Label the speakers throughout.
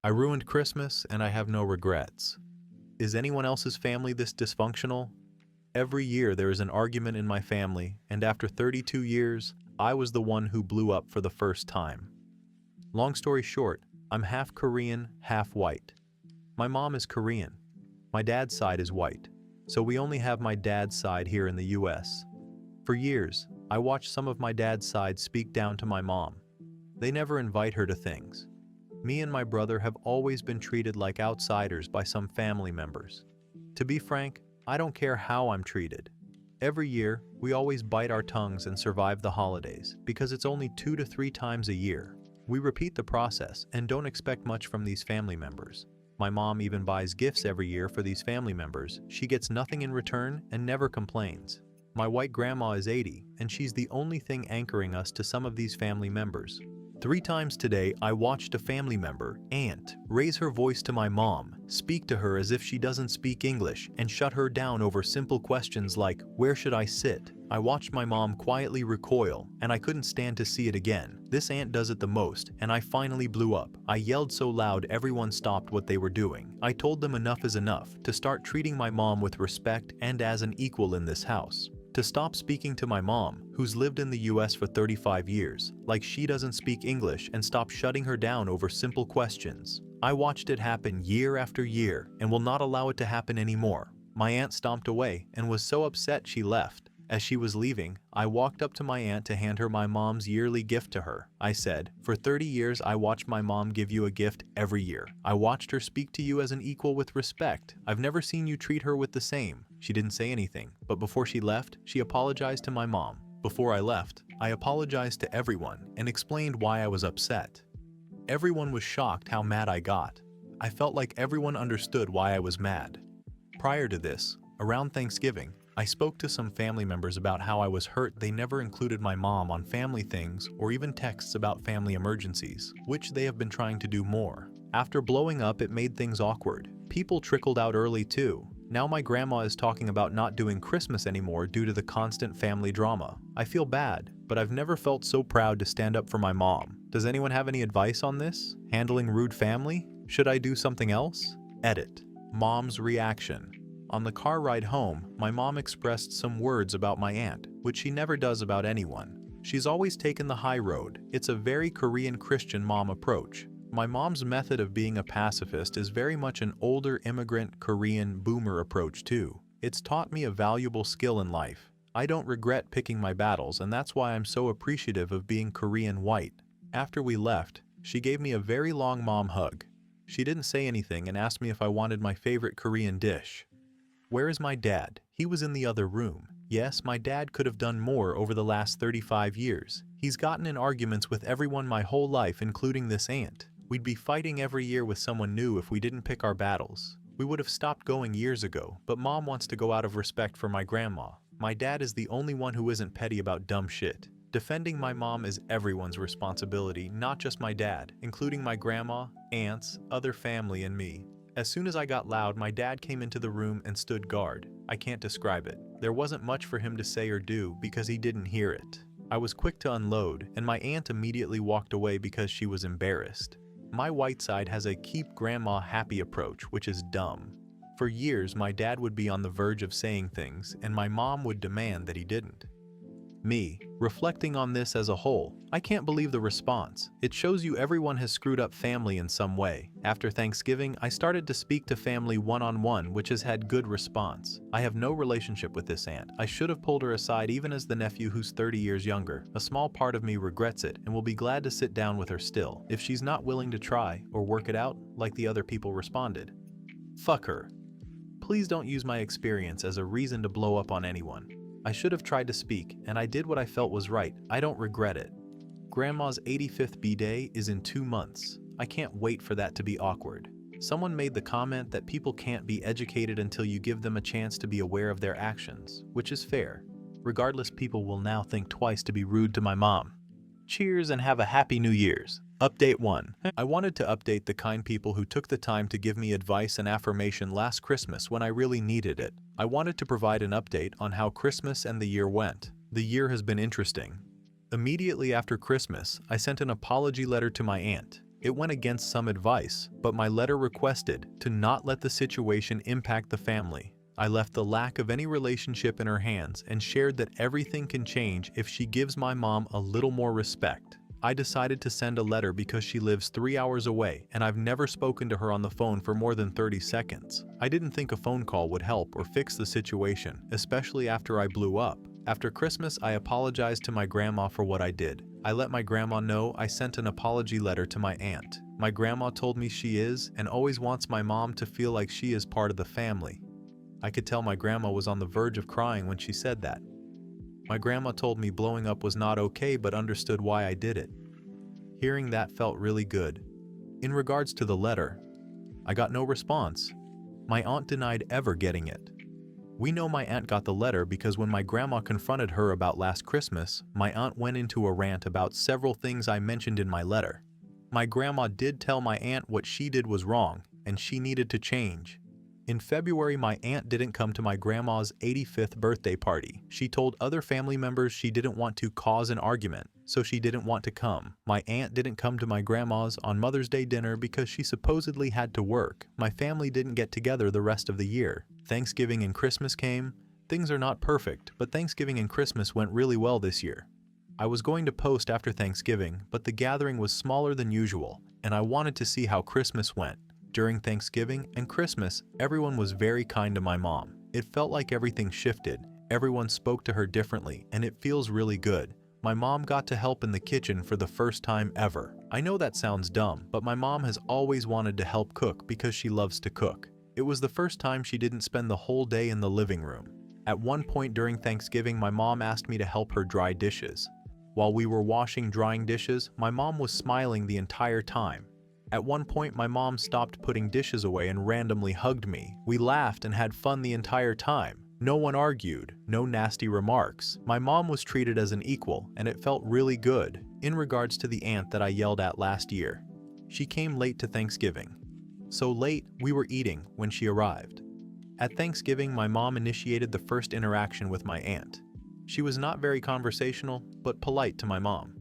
Speaker 1: I ruined Christmas and I have no regrets. Is anyone else's family this dysfunctional? Every year there is an argument in my family, and after 32 years, I was the one who blew up for the first time. Long story short, I'm half Korean, half white. My mom is Korean. My dad's side is white. So we only have my dad's side here in the US. For years, I watched some of my dad's side speak down to my mom. They never invite her to things. Me and my brother have always been treated like outsiders by some family members. To be frank, I don't care how I'm treated. Every year, we always bite our tongues and survive the holidays because it's only 2 to 3 times a year. We repeat the process and don't expect much from these family members. My mom even buys gifts every year for these family members. She gets nothing in return and never complains. My white grandma is 80, and she's the only thing anchoring us to some of these family members. 3 times today, I watched a family member, aunt, raise her voice to my mom, speak to her as if she doesn't speak English, and shut her down over simple questions like, "Where should I sit?" I watched my mom quietly recoil, and I couldn't stand to see it again. This aunt does it the most, and I finally blew up. I yelled so loud everyone stopped what they were doing. I told them enough is enough, to start treating my mom with respect and as an equal in this house. To stop speaking to my mom, who's lived in the US for 35 years, like she doesn't speak English, and stop shutting her down over simple questions. I watched it happen year after year and will not allow it to happen anymore. My aunt stomped away and was so upset she left. As she was leaving, I walked up to my aunt to hand her my mom's yearly gift to her. I said, "For 30 years I watched my mom give you a gift every year. I watched her speak to you as an equal with respect. I've never seen you treat her with the same." She didn't say anything, but before she left, she apologized to my mom. Before I left, I apologized to everyone and explained why I was upset. Everyone was shocked how mad I got. I felt like everyone understood why I was mad. Prior to this, around Thanksgiving, I spoke to some family members about how I was hurt they never included my mom on family things or even texts about family emergencies, which they have been trying to do more. After blowing up, it made things awkward. People trickled out early too. Now my grandma is talking about not doing Christmas anymore due to the constant family drama. I feel bad, but I've never felt so proud to stand up for my mom. Does anyone have any advice on this? Handling rude family? Should I do something else? Edit. Mom's reaction. On the car ride home, my mom expressed some words about my aunt, which she never does about anyone. She's always taken the high road. It's a very Korean Christian mom approach. My mom's method of being a pacifist is very much an older immigrant Korean boomer approach too. It's taught me a valuable skill in life. I don't regret picking my battles, and that's why I'm so appreciative of being Korean white. After we left, she gave me a very long mom hug. She didn't say anything and asked me if I wanted my favorite Korean dish. Where is my dad? He was in the other room. Yes, my dad could have done more over the last 35 years. He's gotten in arguments with everyone my whole life, including this aunt. We'd be fighting every year with someone new if we didn't pick our battles. We would have stopped going years ago, but mom wants to go out of respect for my grandma. My dad is the only one who isn't petty about dumb shit. Defending my mom is everyone's responsibility, not just my dad, including my grandma, aunts, other family, and me. As soon as I got loud, my dad came into the room and stood guard. I can't describe it. There wasn't much for him to say or do because he didn't hear it. I was quick to unload, and my aunt immediately walked away because she was embarrassed. My white side has a keep grandma happy approach, which is dumb. For years, my dad would be on the verge of saying things, and my mom would demand that he didn't. Me, reflecting on this as a whole, I can't believe the response. It shows you everyone has screwed up family in some way. After Thanksgiving, I started to speak to family one-on-one, which has had good response. I have no relationship with this aunt. I should have pulled her aside even as the nephew who's 30 years younger. A small part of me regrets it and will be glad to sit down with her still, if she's not willing to try or work it out like the other people responded. Fuck her. Please don't use my experience as a reason to blow up on anyone. I should have tried to speak, and I did what I felt was right. I don't regret it. Grandma's 85th B-Day is in 2 months. I can't wait for that to be awkward. Someone made the comment that people can't be educated until you give them a chance to be aware of their actions, which is fair. Regardless, people will now think twice to be rude to my mom. Cheers and have a happy New Year's. Update 1. I wanted to update the kind people who took the time to give me advice and affirmation last Christmas when I really needed it. I wanted to provide an update on how Christmas and the year went. The year has been interesting. Immediately after Christmas, I sent an apology letter to my aunt. It went against some advice, but my letter requested to not let the situation impact the family. I left the lack of any relationship in her hands and shared that everything can change if she gives my mom a little more respect. I decided to send a letter because she lives 3 hours away and I've never spoken to her on the phone for more than 30 seconds. I didn't think a phone call would help or fix the situation, especially after I blew up. After Christmas, I apologized to my grandma for what I did. I let my grandma know I sent an apology letter to my aunt. My grandma told me she is and always wants my mom to feel like she is part of the family. I could tell my grandma was on the verge of crying when she said that. My grandma told me blowing up was not okay but understood why I did it. Hearing that felt really good. In regards to the letter, I got no response. My aunt denied ever getting it. We know my aunt got the letter because when my grandma confronted her about last Christmas, my aunt went into a rant about several things I mentioned in my letter. My grandma did tell my aunt what she did was wrong and she needed to change. In February, my aunt didn't come to my grandma's 85th birthday party. She told other family members she didn't want to cause an argument, so she didn't want to come. My aunt didn't come to my grandma's on Mother's Day dinner because she supposedly had to work. My family didn't get together the rest of the year. Thanksgiving and Christmas came. Things are not perfect, but Thanksgiving and Christmas went really well this year. I was going to post after Thanksgiving, but the gathering was smaller than usual, and I wanted to see how Christmas went. During Thanksgiving and Christmas, everyone was very kind to my mom. It felt like everything shifted. Everyone spoke to her differently, and it feels really good. My mom got to help in the kitchen for the first time ever. I know that sounds dumb, but my mom has always wanted to help cook because she loves to cook. It was the first time she didn't spend the whole day in the living room. At one point during Thanksgiving, my mom asked me to help her dry dishes. While we were washing drying dishes, my mom was smiling the entire time. At one point, my mom stopped putting dishes away and randomly hugged me. We laughed and had fun the entire time. No one argued, no nasty remarks. My mom was treated as an equal, and it felt really good. In regards to the aunt that I yelled at last year, she came late to Thanksgiving. So late, we were eating when she arrived. At Thanksgiving, my mom initiated the first interaction with my aunt. She was not very conversational, but polite to my mom.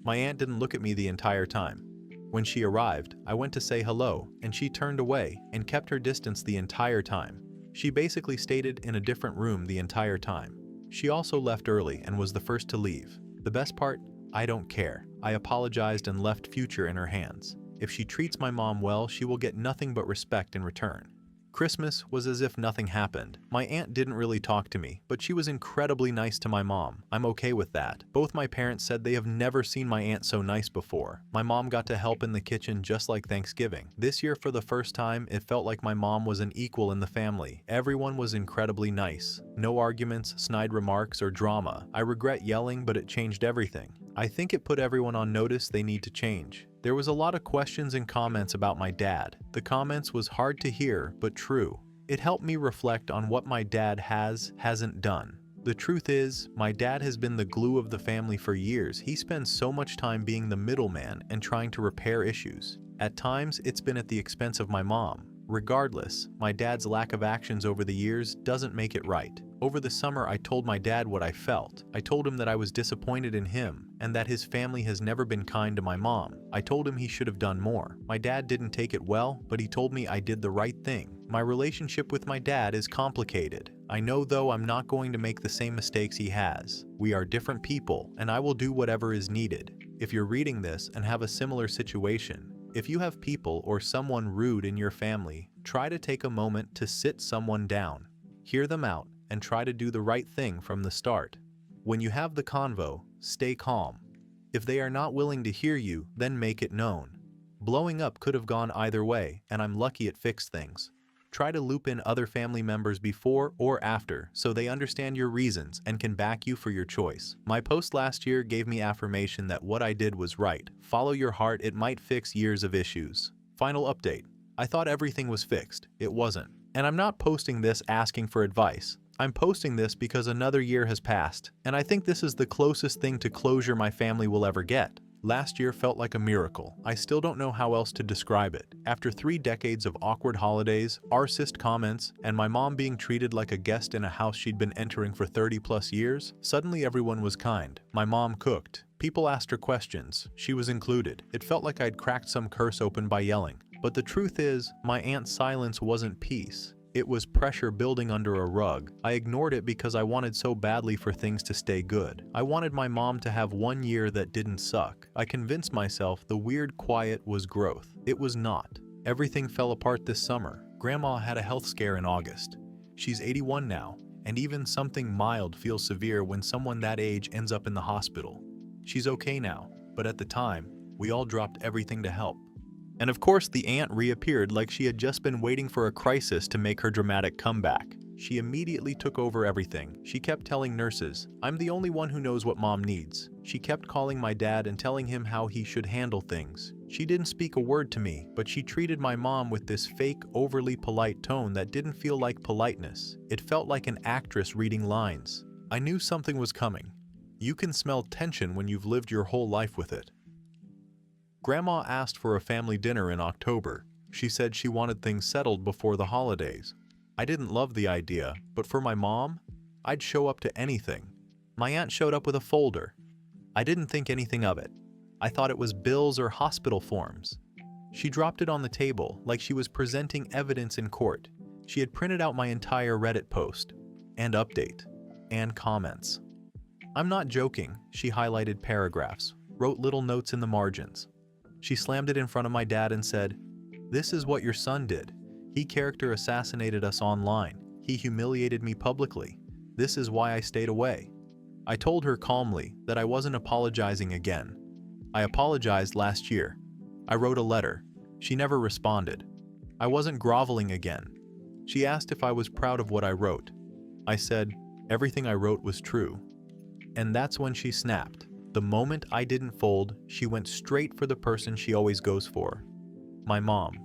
Speaker 1: My aunt didn't look at me the entire time. When she arrived, I went to say hello, and she turned away and kept her distance the entire time. She basically stayed in a different room the entire time. She also left early and was the first to leave. The best part? I don't care. I apologized and left future in her hands. If she treats my mom well, she will get nothing but respect in return. Christmas was as if nothing happened. My aunt didn't really talk to me, but she was incredibly nice to my mom. I'm okay with that. Both my parents said they have never seen my aunt so nice before. My mom got to help in the kitchen just like Thanksgiving. This year, for the first time, it felt like my mom was an equal in the family. Everyone was incredibly nice. No arguments, snide remarks, or drama. I regret yelling, but it changed everything. I think it put everyone on notice they need to change. There was a lot of questions and comments about my dad. The comments was hard to hear, but true. It helped me reflect on what my dad hasn't done. The truth is, my dad has been the glue of the family for years. He spends so much time being the middleman and trying to repair issues. At times, it's been at the expense of my mom. Regardless, my dad's lack of actions over the years doesn't make it right. Over the summer, I told my dad what I felt. I told him that I was disappointed in him and that his family has never been kind to my mom. I told him he should have done more. My dad didn't take it well, but he told me I did the right thing. My relationship with my dad is complicated. I know, though, I'm not going to make the same mistakes he has. We are different people, and I will do whatever is needed. If you're reading this and have a similar situation, if you have people or someone rude in your family, try to take a moment to sit someone down, hear them out, and try to do the right thing from the start. When you have the convo, stay calm. If they are not willing to hear you, then make it known. Blowing up could have gone either way, and I'm lucky it fixed things. Try to loop in other family members before or after so they understand your reasons and can back you for your choice. My post last year gave me affirmation that what I did was right. Follow your heart, it might fix years of issues. Final update. I thought everything was fixed. It wasn't. And I'm not posting this asking for advice. I'm posting this because another year has passed, and I think this is the closest thing to closure my family will ever get. Last year felt like a miracle. I still don't know how else to describe it. After 3 decades of awkward holidays, racist comments, and my mom being treated like a guest in a house she'd been entering for 30+ years, suddenly everyone was kind. My mom cooked. People asked her questions. She was included. It felt like I'd cracked some curse open by yelling. But the truth is, my aunt's silence wasn't peace. It was pressure building under a rug. I ignored it because I wanted so badly for things to stay good. I wanted my mom to have 1 year that didn't suck. I convinced myself the weird quiet was growth. It was not. Everything fell apart this summer. Grandma had a health scare in August. She's 81 now, and even something mild feels severe when someone that age ends up in the hospital. She's okay now, but at the time, we all dropped everything to help. And of course, the aunt reappeared like she had just been waiting for a crisis to make her dramatic comeback. She immediately took over everything. She kept telling nurses, "I'm the only one who knows what mom needs." She kept calling my dad and telling him how he should handle things. She didn't speak a word to me, but she treated my mom with this fake, overly polite tone that didn't feel like politeness. It felt like an actress reading lines. I knew something was coming. You can smell tension when you've lived your whole life with it. Grandma asked for a family dinner in October. She said she wanted things settled before the holidays. I didn't love the idea, but for my mom, I'd show up to anything. My aunt showed up with a folder. I didn't think anything of it. I thought it was bills or hospital forms. She dropped it on the table like she was presenting evidence in court. She had printed out my entire Reddit post, and update, and comments. I'm not joking. She highlighted paragraphs, wrote little notes in the margins. She slammed it in front of my dad and said, "This is what your son did. He character assassinated us online. He humiliated me publicly. This is why I stayed away." I told her calmly that I wasn't apologizing again. I apologized last year. I wrote a letter. She never responded. I wasn't groveling again. She asked if I was proud of what I wrote. I said, everything I wrote was true. And that's when she snapped. The moment I didn't fold, she went straight for the person she always goes for. My mom.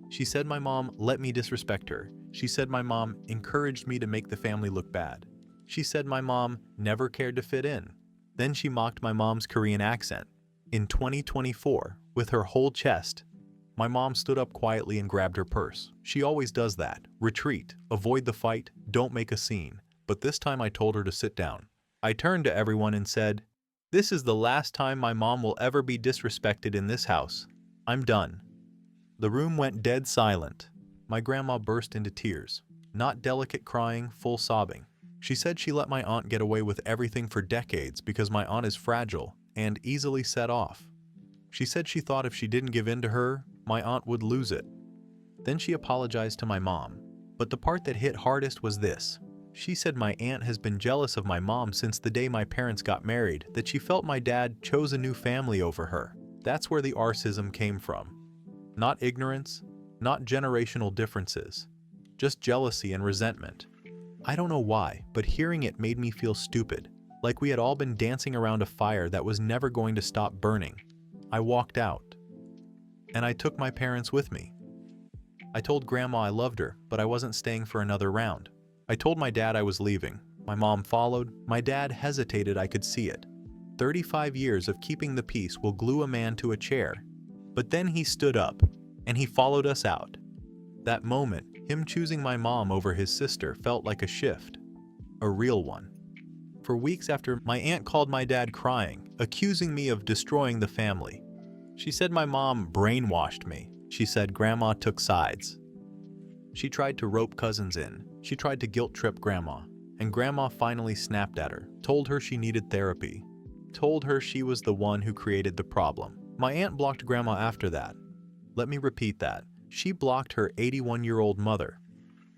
Speaker 1: She said my mom let me disrespect her. She said my mom encouraged me to make the family look bad. She said my mom never cared to fit in. Then she mocked my mom's Korean accent. In 2024, with her whole chest, my mom stood up quietly and grabbed her purse. She always does that. Retreat, avoid the fight, don't make a scene. But this time I told her to sit down. I turned to everyone and said, "This is the last time my mom will ever be disrespected in this house. I'm done." The room went dead silent. My grandma burst into tears. Not delicate crying, full sobbing. She said she let my aunt get away with everything for decades because my aunt is fragile and easily set off. She said she thought if she didn't give in to her, my aunt would lose it. Then she apologized to my mom. But the part that hit hardest was this. She said my aunt has been jealous of my mom since the day my parents got married, that she felt my dad chose a new family over her. That's where the arcism came from. Not ignorance, not generational differences, just jealousy and resentment. I don't know why, but hearing it made me feel stupid, like we had all been dancing around a fire that was never going to stop burning. I walked out, and I took my parents with me. I told Grandma I loved her, but I wasn't staying for another round. I told my dad I was leaving. My mom followed. My dad hesitated, I could see it. 35 years of keeping the peace will glue a man to a chair. But then he stood up, and he followed us out. That moment, him choosing my mom over his sister felt like a shift. A real one. For weeks after, my aunt called my dad crying, accusing me of destroying the family. She said my mom brainwashed me. She said Grandma took sides. She tried to rope cousins in. She tried to guilt-trip Grandma. And Grandma finally snapped at her, told her she needed therapy, told her she was the one who created the problem. My aunt blocked Grandma after that. Let me repeat that. She blocked her 81-year-old mother.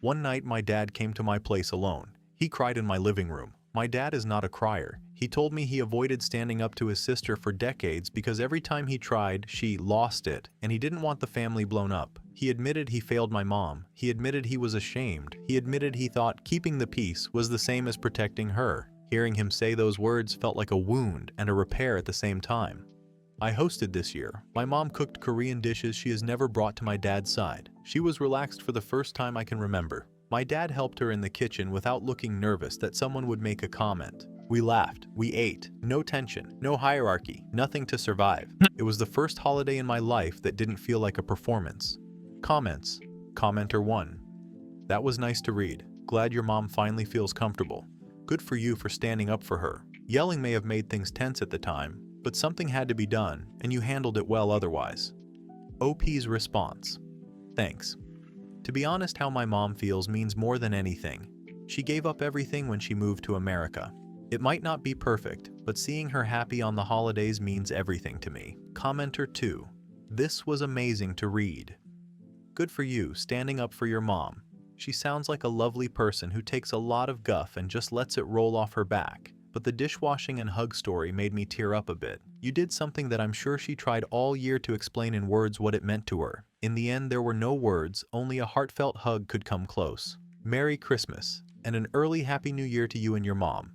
Speaker 1: One night, my dad came to my place alone. He cried in my living room. My dad is not a crier. He told me he avoided standing up to his sister for decades because every time he tried, she lost it, and he didn't want the family blown up. He admitted he failed my mom. He admitted he was ashamed. He admitted he thought keeping the peace was the same as protecting her. Hearing him say those words felt like a wound and a repair at the same time. I hosted this year. My mom cooked Korean dishes she has never brought to my dad's side. She was relaxed for the first time I can remember. My dad helped her in the kitchen without looking nervous that someone would make a comment. We laughed, we ate, no tension, no hierarchy, nothing to survive. It was the first holiday in my life that didn't feel like a performance. Comments. Commenter 1. That was nice to read. Glad your mom finally feels comfortable. Good for you for standing up for her. Yelling may have made things tense at the time, but something had to be done, and you handled it well otherwise. OP's response: thanks. To be honest, how my mom feels means more than anything. She gave up everything when she moved to America. It might not be perfect, but seeing her happy on the holidays means everything to me. Commenter 2: this was amazing to read. Good for you, standing up for your mom. She sounds like a lovely person who takes a lot of guff and just lets it roll off her back. But the dishwashing and hug story made me tear up a bit. You did something that I'm sure she tried all year to explain in words what it meant to her. In the end, there were no words, only a heartfelt hug could come close. Merry Christmas, and an early Happy New Year to you and your mom.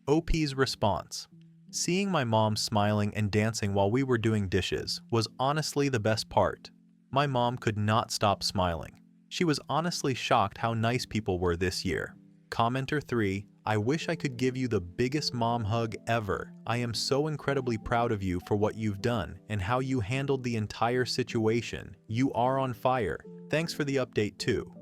Speaker 1: OP's response: seeing my mom smiling and dancing while we were doing dishes was honestly the best part. My mom could not stop smiling. She was honestly shocked how nice people were this year. Commenter 3: I wish I could give you the biggest mom hug ever. I am so incredibly proud of you for what you've done and how you handled the entire situation. You are on fire. Thanks for the update too.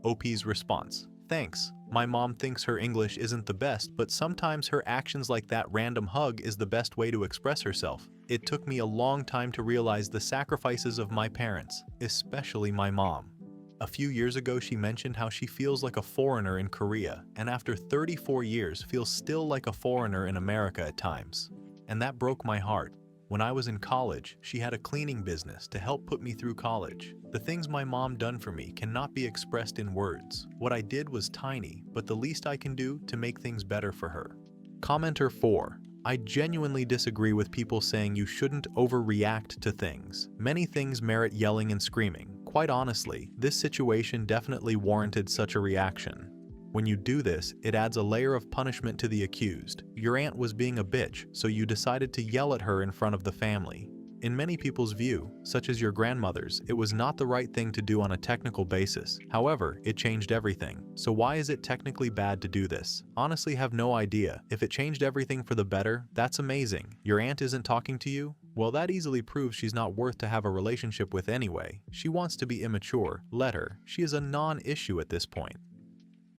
Speaker 1: OP's response: thanks. My mom thinks her English isn't the best, but sometimes her actions like that random hug is the best way to express herself. It took me a long time to realize the sacrifices of my parents, especially my mom. A few years ago, she mentioned how she feels like a foreigner in Korea, and after 34 years feels still like a foreigner in America at times. And that broke my heart. When I was in college, she had a cleaning business to help put me through college. The things my mom done for me cannot be expressed in words. What I did was tiny, but the least I can do to make things better for her. Commenter 4: I genuinely disagree with people saying you shouldn't overreact to things. Many things merit yelling and screaming. Quite honestly, this situation definitely warranted such a reaction. When you do this, it adds a layer of punishment to the accused. Your aunt was being a bitch, so you decided to yell at her in front of the family. In many people's view, such as your grandmother's, it was not the right thing to do on a technical basis. However, it changed everything. So why is it technically bad to do this? Honestly, have no idea. If it changed everything for the better, that's amazing. Your aunt isn't talking to you? Well, that easily proves she's not worth to have a relationship with anyway. She wants to be immature. Let her. She is a non-issue at this point.